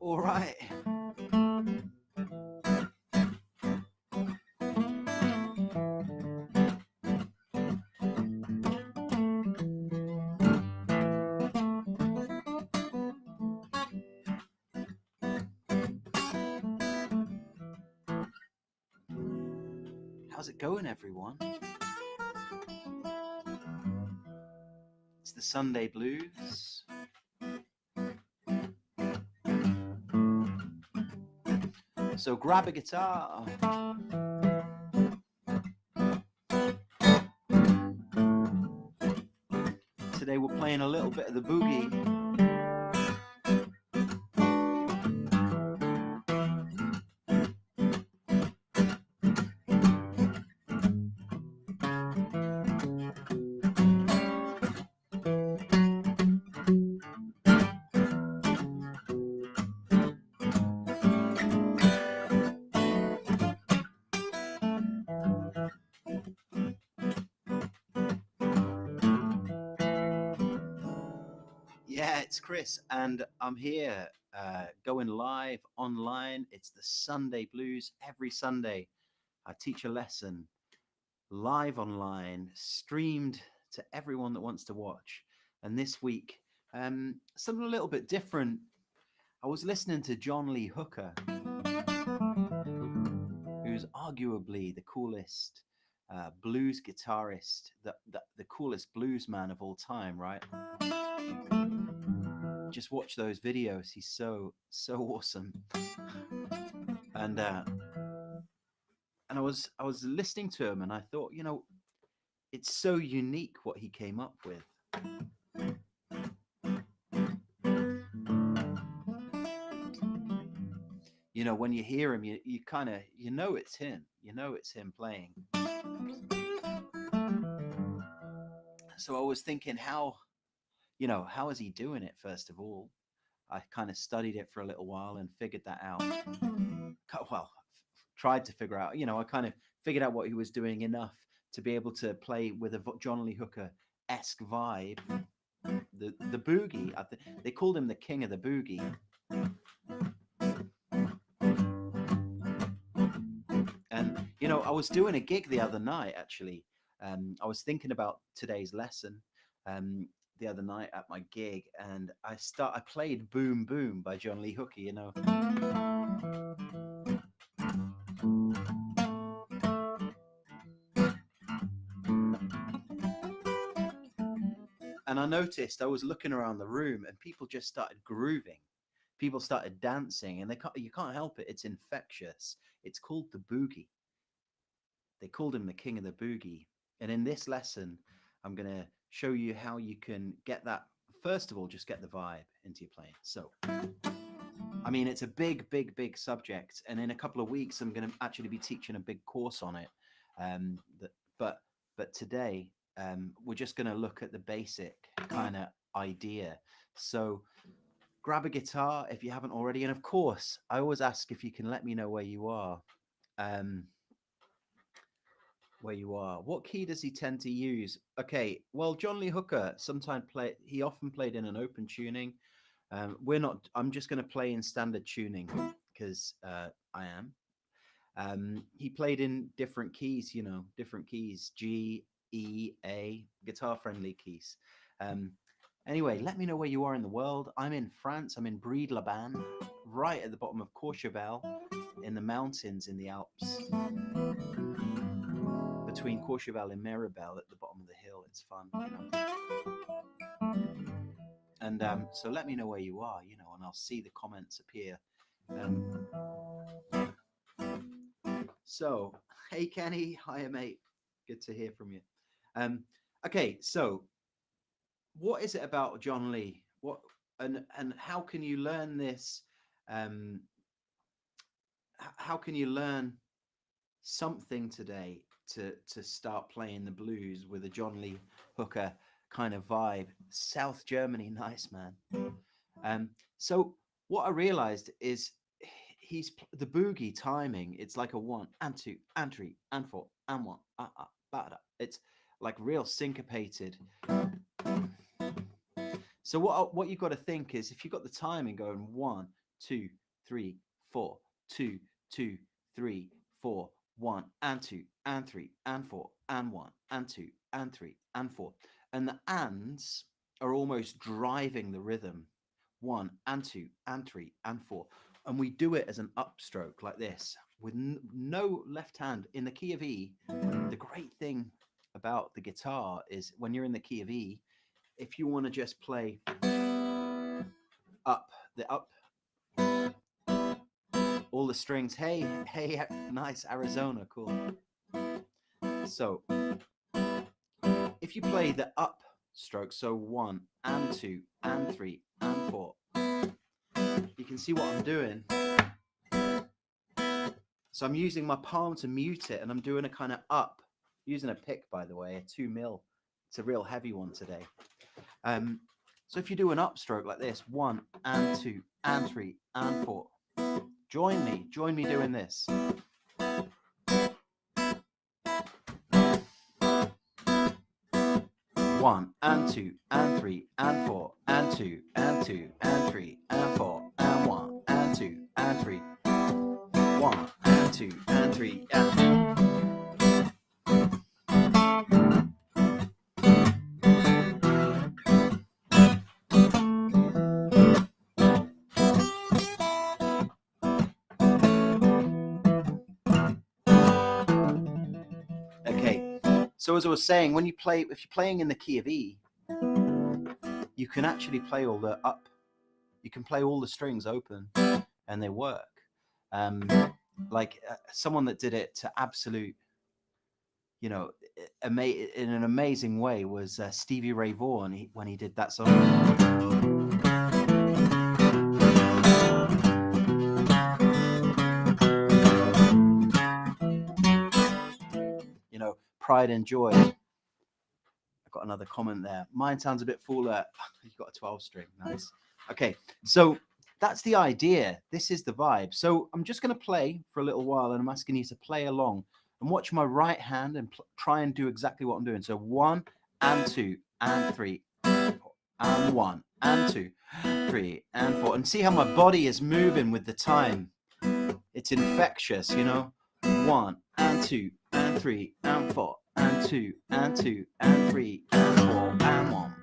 All right. How's it going, everyone? It's the Sunday Blues. So grab a guitar. Today we're playing a little bit of the boogie. Yeah, it's Chris, and I'm here going live online. It's the Sunday Blues. Every Sunday, I teach a lesson live online, streamed to everyone that wants to watch. And this week, something a little bit different. I was listening to John Lee Hooker, who's arguably the coolest blues guitarist, the coolest blues man of all time, right? Just watch those videos. He's so awesome. And I was listening to him, and I thought, it's so unique what he came up with. When you hear him, you kind of it's him. It's him playing. So I was thinking, how is he doing it? First of all, I kind of studied it for a little while and figured that out. Well, tried to figure out. I kind of figured out what he was doing enough to be able to play with a John Lee Hooker-esque vibe. The boogie. They called him the King of the Boogie. And I was doing a gig the other night, actually. I was thinking about today's lesson the other night at my gig, and I played Boom Boom by John Lee Hooker, And I noticed, I was looking around the room, and people just started grooving. People started dancing, and you can't help it. It's infectious. It's called the boogie. They called him the King of the Boogie. And in this lesson, I'm going to show you how you can get that. First of all, just get the vibe into your playing. So, I mean, it's a big, big, big subject. And in a couple of weeks, I'm going to actually be teaching a big course on it. But today, we're just going to look at the basic kind of idea. So grab a guitar if you haven't already. And of course, I always ask if you can let me know where you are. What key does he tend to use? Okay, well, John Lee Hooker he often played in an open tuning. I'm just going to play in standard tuning because I am. He played in different keys, G, E, A, guitar-friendly keys. Anyway, let me know where you are in the world. I'm in France. I'm in Bride-la-Banne, right at the bottom of Courchevel, in the mountains in the Alps. Between Courchevel and Mirabel at the bottom of the hill. It's fun, And so let me know where you are, and I'll see the comments appear. So, hey, Kenny. Hi, mate. Good to hear from you. Okay, so what is it about John Lee? And how can you learn this? How can you learn something today to start playing the blues with a John Lee Hooker kind of vibe? South Germany, nice, man. So what I realized is he's the boogie timing. It's like a 1 and 2 and 3 and 4 and 1. It's like real syncopated. So what you've got to think is, if you've got the timing going 1, 2, 3, 4, 2, 2, 3, 4, 1 and 2 and 3 and 4 and 1 and 2 and 3 and 4. And the ands are almost driving the rhythm. 1 and 2 and 3 and 4. And we do it as an upstroke like this with no left hand in the key of E. The great thing about the guitar is when you're in the key of E, if you want to just play up, the up, all the strings. Hey, nice, Arizona, cool. So if you play the up stroke, so 1 and 2 and 3 and 4, you can see what I'm doing. So I'm using my palm to mute it, and I'm doing a kind of up, using a pick, by the way, a 2 mil. It's a real heavy one today. So if you do an upstroke like this, 1 and 2 and 3 and 4, join me doing this. 1 and 2 and 3 and 4 and 2 and 2 and 3 and 4 and 1 and 2 and 3. 1 and 2 and 3 and okay. So as I was saying, when you play, if you're playing in the key of E, you can actually play all the up. You can play all the strings open, and they work. Like someone that did it to absolute, you know, in an amazing way was Stevie Ray Vaughan when he did that song. You know, Pride and Joy. I've got another comment there. Mine sounds a bit fuller. You've got a 12 string. Nice. Okay, so that's the idea. This is the vibe. So I'm just going to play for a little while, and I'm asking you to play along and watch my right hand and try and do exactly what I'm doing. So 1 and 2 and 3 and 4 and 1 and 2, 3 and 4, and see how my body is moving with the time. It's infectious, you know. 1 and 2 and 3 and 4 and 2 and 2 and 3 and 4 and 1.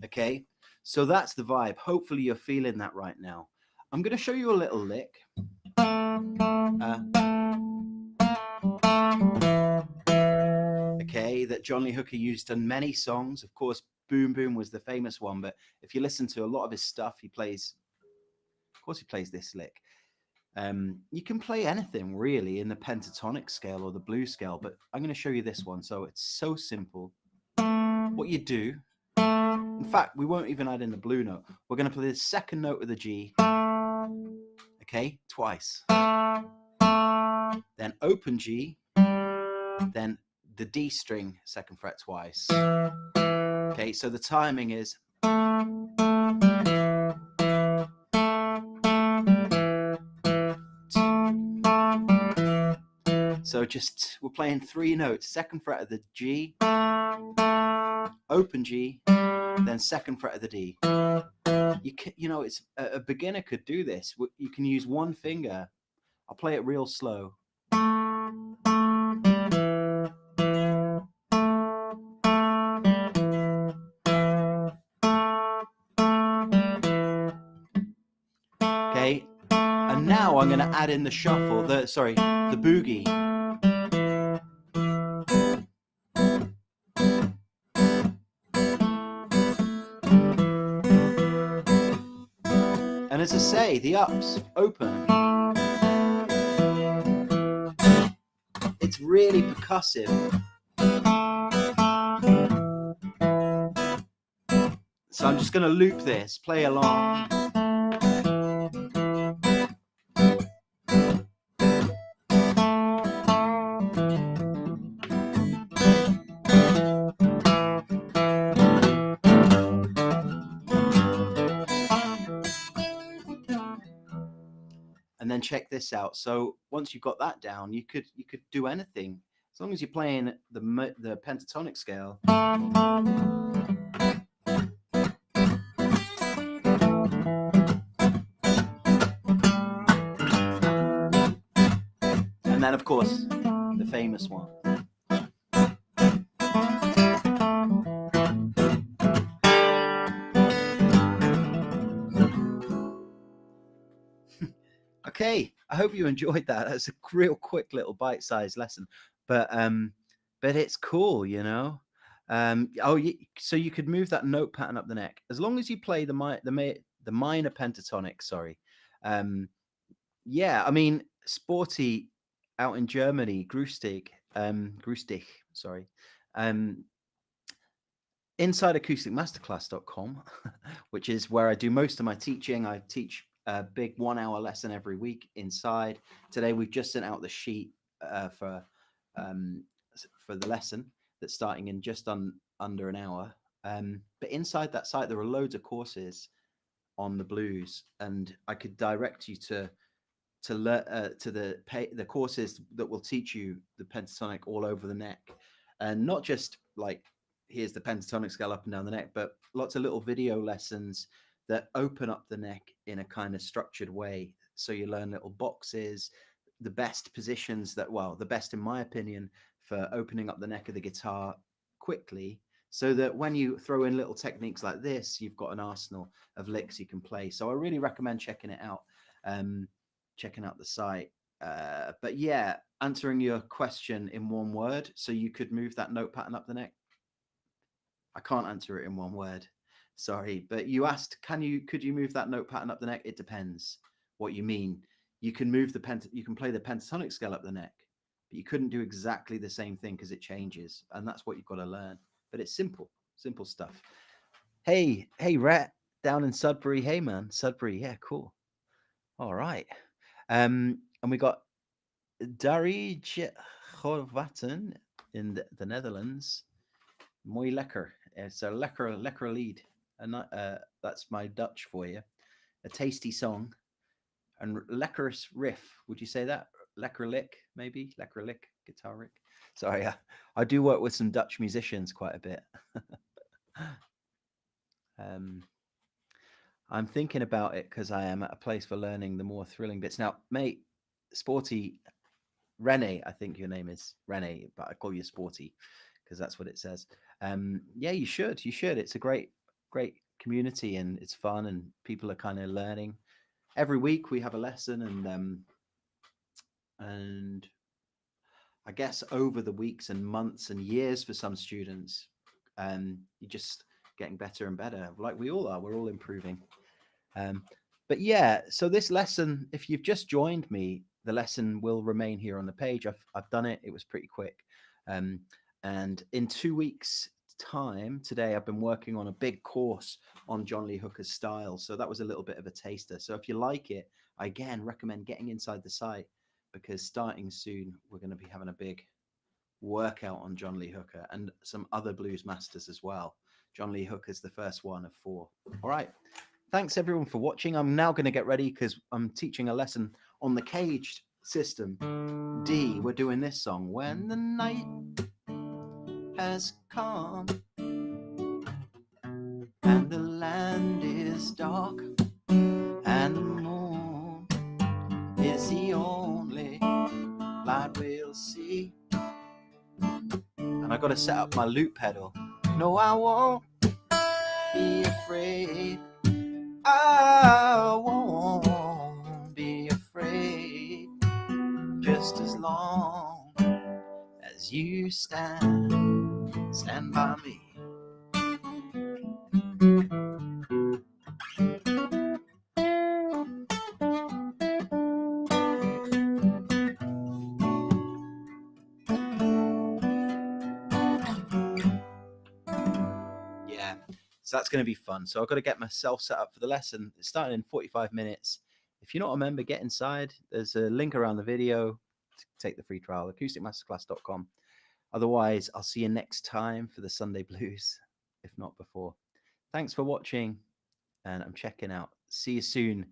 Okay, so that's the vibe. Hopefully you're feeling that right now. I'm going to show you a little lick. Okay, that John Lee Hooker used in many songs. Of course, Boom Boom was the famous one, but if you listen to a lot of his stuff, he plays this lick. You can play anything really in the pentatonic scale or the blues scale, but I'm going to show you this one. So it's so simple. What you do, in fact, we won't even add in the blue note. We're going to play the second note of the G, okay, twice. Then open G, then the D string, second fret twice. Okay, so the timing is. So just, we're playing 3 notes, second fret of the G, open G, then second fret of the D. You know, it's a beginner could do this. You can use one finger. I'll play it real slow. Okay, and now I'm going to add in the shuffle, the boogie. And as I say, the ups, open. It's really percussive. So I'm just going to loop this, play along. then check this out. So once you've got that down, you could do anything as long as you're playing the pentatonic scale. And then, of course, the famous one. Okay, I hope you enjoyed that. That's a real quick little bite-sized lesson, but it's cool, you know. So you could move that note pattern up the neck as long as you play the minor pentatonic. Sorry, yeah. I mean, Sporty out in Germany, Grustig, sorry, um, inside acousticmasterclass.com, which is where I do most of my teaching. I teach a big 1 hour lesson every week inside. Today we've just sent out the sheet um, for the lesson that's starting in just under an hour. But inside that site, there are loads of courses on the blues, and I could direct you to the courses that will teach you the pentatonic all over the neck, and not just like here's the pentatonic scale up and down the neck, but lots of little video lessons that open up the neck in a kind of structured way. So you learn little boxes, the best positions the best in my opinion for opening up the neck of the guitar quickly, so that when you throw in little techniques like this, you've got an arsenal of licks you can play. So I really recommend checking it out. Checking out the site. But yeah, answering your question in one word, so you could move that note pattern up the neck. I can't answer it in one word. Sorry, but you asked, could you move that note pattern up the neck? It depends what you mean. You can move you can play the pentatonic scale up the neck, but you couldn't do exactly the same thing because it changes, and that's what you've got to learn. But it's simple stuff. Hey, Rhett, down in Sudbury. Hey, man, Sudbury. Yeah, cool. All right. And we got Darij Horvaten in the Netherlands. Mooi lekker. It's a lekker lead. And that's my Dutch for you. A tasty song. And lekker riff. Would you say that? Lekker lick, maybe? Lekker lick, guitar rick. Sorry, I do work with some Dutch musicians quite a bit. I'm thinking about it because I am at a place for learning the more thrilling bits. Now, mate, Sporty, Rene, I think your name is Rene, but I call you Sporty because that's what it says. Yeah, you should. It's a great community, and it's fun, and people are kind of learning. Every week we have a lesson, and I guess over the weeks and months and years for some students, you're just getting better and better, like we all are. We're all improving. But yeah, so this lesson, if you've just joined me, the lesson will remain here on the page. I've done it. It was pretty quick. And in 2 weeks' time, today, I've been working on a big course on John Lee Hooker's style. So that was a little bit of a taster. So if you like it, I again recommend getting inside the site, because starting soon, we're going to be having a big workout on John Lee Hooker and some other blues masters as well. John Lee Hooker's the first one of 4. All right. Thanks everyone for watching. I'm now going to get ready because I'm teaching a lesson on the caged system D. We're doing this song. When the night has come and the land is dark and the moon is the only light we'll see. And I got to set up my loop pedal. No, I won't be afraid. I won't be afraid, just as long as you stand by me. Yeah, so that's going to be fun. So I've got to get myself set up for the lesson. It's starting in 45 minutes. If you're not a member, get inside. There's a link around the video to take the free trial, acousticmasterclass.com. Otherwise, I'll see you next time for the Sunday Blues, if not before. Thanks for watching, and I'm checking out. See you soon.